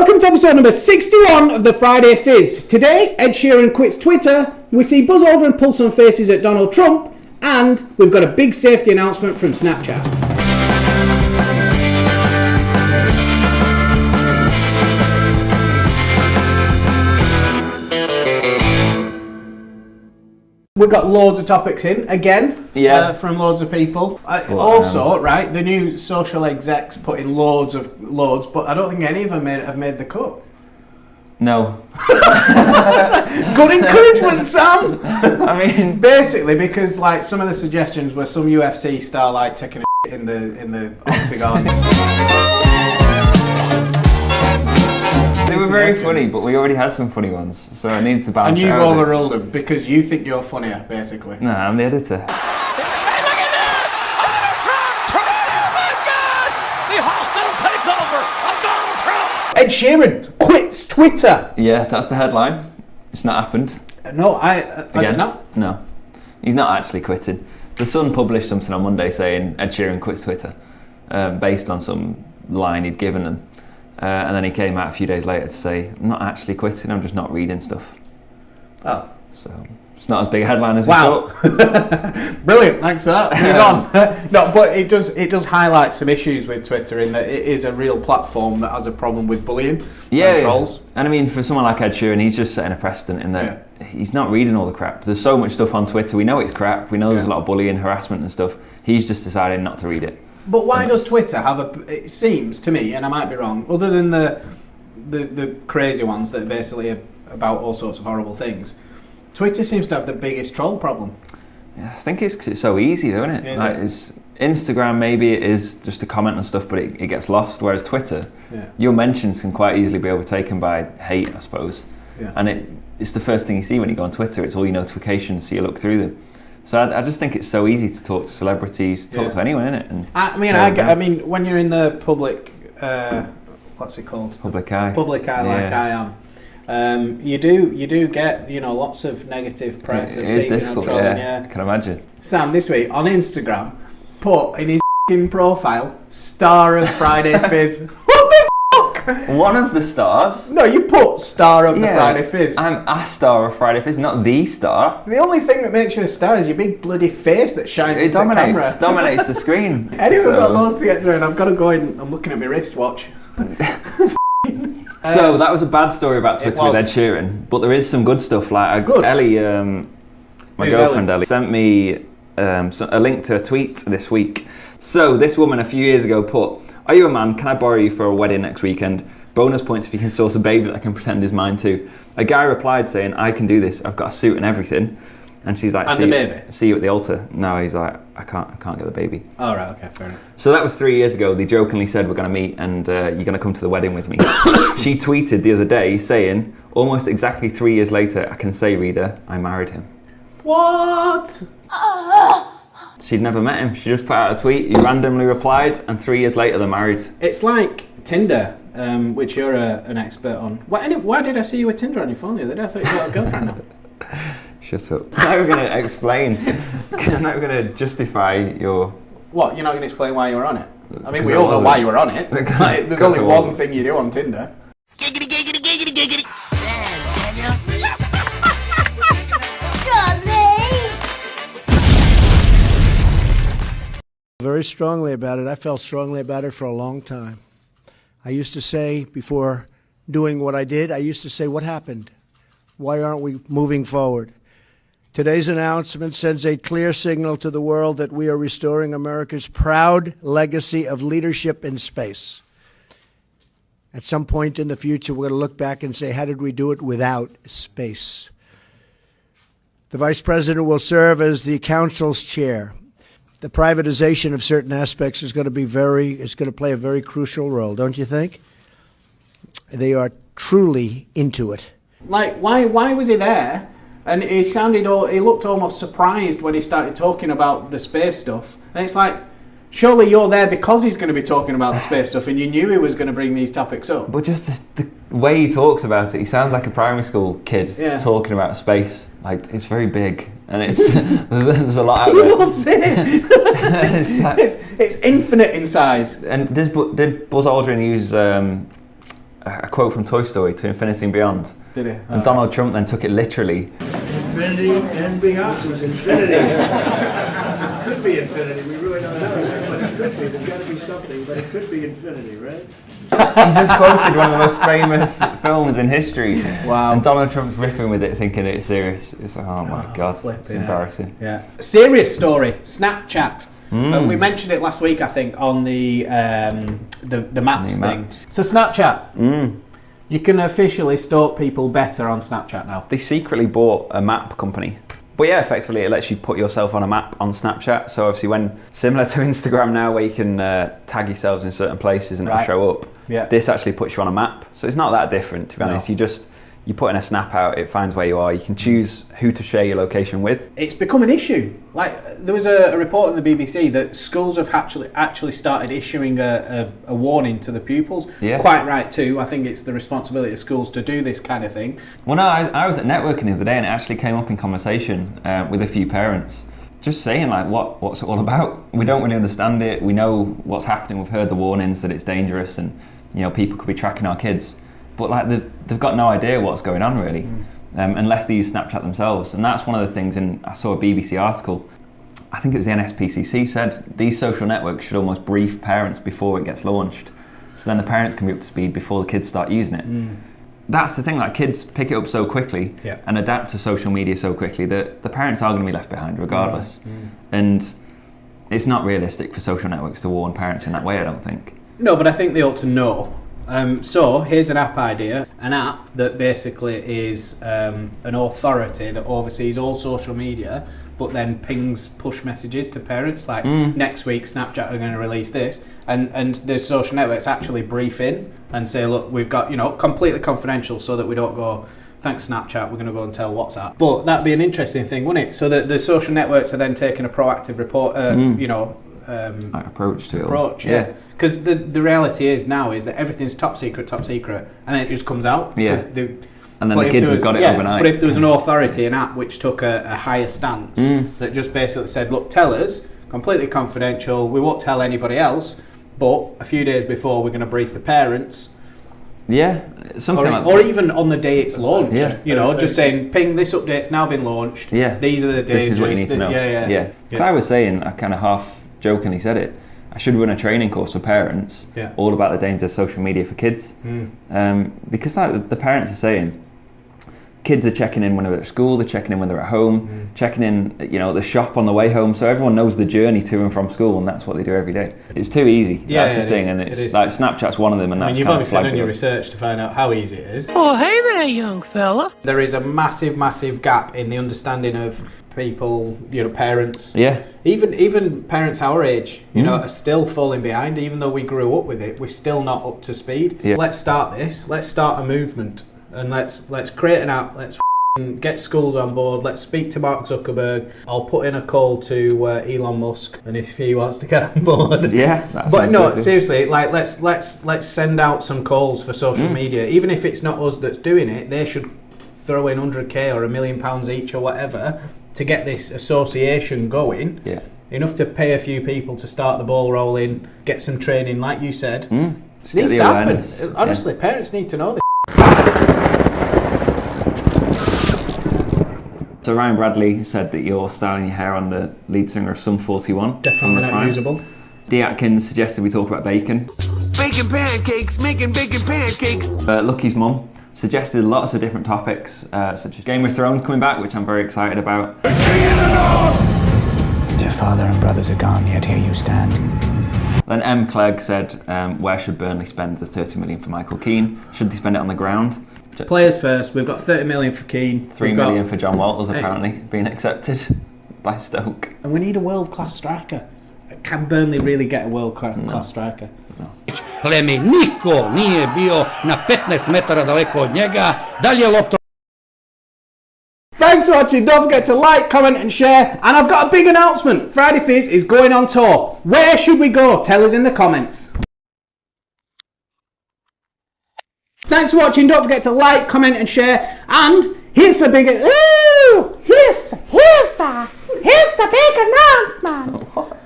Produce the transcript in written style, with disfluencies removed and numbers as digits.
Welcome to episode number 61 of the Friday Fizz. Today, Ed Sheeran quits Twitter, we see Buzz Aldrin pull some faces at Donald Trump, and we've got a big safety announcement from Snapchat. We've got loads of topics in, again, from loads of people. Right, the new social execs put in loads, but I don't think any of them have made the cut. No. Good encouragement, Sam! I mean... Basically, because like some of the suggestions were some UFC star like taking a shit in the Octagon. They were very funny, but we already had some funny ones, so I needed to balance it out. And you've overruled them because you think you're funnier, basically. No, I'm the editor. Hey, look at this! Trump! Oh my God! The hostile takeover of Donald Trump! Ed Sheeran quits Twitter. Yeah, that's the headline. It's not happened. No, has it not? No, he's not actually quitting. The Sun published something on Monday saying Ed Sheeran quits Twitter, based on some line he'd given them. And then he came out a few days later to say, I'm not actually quitting, I'm just not reading stuff. Oh. So, it's not as big a headline as we thought. Brilliant, thanks for that. Move on. No, but it does highlight some issues with Twitter in that it is a real platform that has a problem with bullying and trolls. Yeah. And I mean, for someone like Ed Sheeran, he's just setting a precedent in that he's not reading all the crap. There's so much stuff on Twitter, we know it's crap, we know there's a lot of bullying, harassment and stuff. He's just decided not to read it. But why does Twitter have it seems to me, and I might be wrong, other than the crazy ones that are basically about all sorts of horrible things, Twitter seems to have the biggest troll problem. Yeah, I think it's 'cause it's so easy though, isn't it? It's Instagram, maybe it is just a comment and stuff, but it gets lost, whereas Twitter, your mentions can quite easily be overtaken by hate, I suppose. Yeah. And it's the first thing you see when you go on Twitter, it's all your notifications, so you look through them. So I just think it's so easy to talk to celebrities, talk to anyone, isn't it? And I mean, when you're in the public, what's it called? Public eye. Public eye, like I am. You do get lots of negative press. It is difficult, I can imagine. Sam this week on Instagram put in his profile star of Friday Fizz. One of the stars. No, you put star of the Friday Fizz. I'm a star of Friday Fizz, not the star. The only thing that makes you a star is your big bloody face that shines into the camera. It dominates the screen. Anyway, we've got loads to get through and I've got to go in. I'm looking at my wristwatch. So that was a bad story about Twitter with Ed Sheeran, but there is some good stuff. Like Ellie, my girlfriend Ellie, sent me a link to a tweet this week. So this woman a few years ago put, "Are you a man? Can I borrow you for a wedding next weekend? Bonus points if you can source a baby that I can pretend is mine too." A guy replied saying, "I can do this. I've got a suit and everything." And she's like, "See you at the altar." No, he's like, I can't get the baby." Oh, right, okay, fair enough. So that was 3 years ago. They jokingly said, "We're going to meet and you're going to come to the wedding with me." She tweeted the other day saying, "Almost exactly 3 years later, I can say, reader, I married him." What? She'd never met him. She just put out a tweet. He randomly replied, and 3 years later, they're married. It's like Tinder, which you're an expert on. Why did I see you with Tinder on your phone the other day? I thought you got a girlfriend now. Shut up. Now we're going to explain. Now we're going to justify your... What? You're not going to explain why you were on it? I mean, we all know why you were on it. There's only one thing you do on Tinder. Giggity, giggity, giggity, giggity. Very strongly about it. I felt strongly about it for a long time. I used to say, before doing what I did, I used to say, what happened? Why aren't we moving forward? Today's announcement sends a clear signal to the world that we are restoring America's proud legacy of leadership in space. At some point in the future, we're going to look back and say, how did we do it without space? The Vice President will serve as the Council's chair. The privatization of certain aspects is going to play a very crucial role, don't you think? They are truly into it. Like, why was he there? And he looked almost surprised when he started talking about the space stuff. And it's like, surely you're there because he's going to be talking about the space stuff and you knew he was going to bring these topics up. But just the way he talks about it, he sounds like a primary school kid talking about space. Like, it's very big and there's a lot out there. You don't say it. It's infinite in size. And did Buzz Aldrin use a quote from Toy Story to infinity and beyond. Did he? And Donald Trump then took it literally. Infinity and beyond was infinity. It could be infinity. We really don't know. But it could be. There's got to be something. But it could be infinity, right? He's just quoted one of the most famous films in history. Wow. And Donald Trump's riffing with it, thinking it's serious. It's like, oh my God, it's embarrassing. Yeah. Serious story. Snapchat. We mentioned it last week, I think, on the maps thing. So Snapchat. You can officially stalk people better on Snapchat now. They secretly bought a map company. But yeah, effectively it lets you put yourself on a map on Snapchat. So obviously similar to Instagram now, where you can tag yourselves in certain places and it'll show up. Yeah. This actually puts you on a map. So it's not that different, to be honest. You put in a snap out, it finds where you are. You can choose who to share your location with. It's become an issue. Like, there was a report in the BBC that schools have actually started issuing a warning to the pupils. Yeah. Quite right too. I think it's the responsibility of schools to do this kind of thing. Well, no, I was at networking the other day and it actually came up in conversation with a few parents. Just saying, like, what's it all about? We don't really understand it. We know what's happening. We've heard the warnings that it's dangerous and, you know, people could be tracking our kids. But like they've got no idea what's going on really, unless they use Snapchat themselves. And that's one of the things. And I saw a BBC article. I think it was the NSPCC said these social networks should almost brief parents before it gets launched, so then the parents can be up to speed before the kids start using it. That's the thing. Like, kids pick it up so quickly and adapt to social media so quickly that the parents are going to be left behind regardless. And it's not realistic for social networks to warn parents in that way, I don't think. No, but I think they ought to know. So here's an app idea, an app that basically is an authority that oversees all social media, but then pings push messages to parents like next week Snapchat are going to release this, and the social networks actually brief in and say, look, we've got, you know, completely confidential, so that we don't go, thanks Snapchat, we're going to go and tell WhatsApp. But that'd be an interesting thing, wouldn't it? So that the social networks are then taking a proactive approach to it. Yeah. Because the reality is now is that everything's top secret, and then it just comes out. Yeah. And then the kids have got it overnight. But if there was an authority, an app which took a higher stance that just basically said, look, tell us, completely confidential, we won't tell anybody else, but a few days before we're going to brief the parents. Yeah, something like that. Or even on the day it's launched, you know, just saying, ping, this update's now been launched. Yeah. These are the days. This is what you need to know. Yeah. Because I was saying, I kind of half jokingly said it, I should run a training course for parents all about the dangers of social media for kids. Because like the parents are saying, kids are checking in when they're at school, they're checking in when they're at home, checking in, you know, the shop on the way home, so everyone knows the journey to and from school, and that's what they do every day. It's too easy. That's the thing, and it's like Snapchat's one of them, and that's you've kind of obviously done your research to find out how easy it is. Oh, hey there, young fella. There is a massive gap in the understanding of people, you know, parents. Yeah. Even parents our age, you know, are still falling behind. Even though we grew up with it, we're still not up to speed. Yeah. Let's start this. Let's start a movement, and let's create an app. Let's get schools on board. Let's speak to Mark Zuckerberg. I'll put in a call to Elon Musk, and if he wants to get on board. Yeah. But no, seriously, like let's send out some calls for social media. Even if it's not us that's doing it, they should throw in 100k or £1 million each or whatever to get this association going. Yeah. Enough to pay a few people to start the ball rolling, get some training, like you said. It needs to happen. Honestly, parents need to know this. So Ryan Bradley said that you're styling your hair on the lead singer of Sum 41. Definitely not usable. Dee Atkins suggested we talk about bacon. Making bacon pancakes. Lucky's mum suggested lots of different topics, such as Game of Thrones coming back, which I'm very excited about. Your father and brothers are gone, yet here you stand. Then M. Clegg said, where should Burnley spend the 30 million for Michael Keane? Should they spend it on the ground? Players first, we've got 30 million for Keane. 3 million for John Walters, apparently, being accepted by Stoke. And we need a world-class striker. Can Burnley really get a world-class striker? Niko nije bio na 15 metara daleko od njega. Dalje lopta. Thanks for watching. Don't forget to like, comment and share. And I've got a big announcement. Friday Fizz is going on tour. Where should we go? Tell us in the comments. Thanks for watching. Don't forget to like, comment and share. And here's the big... here's the big announcement. What?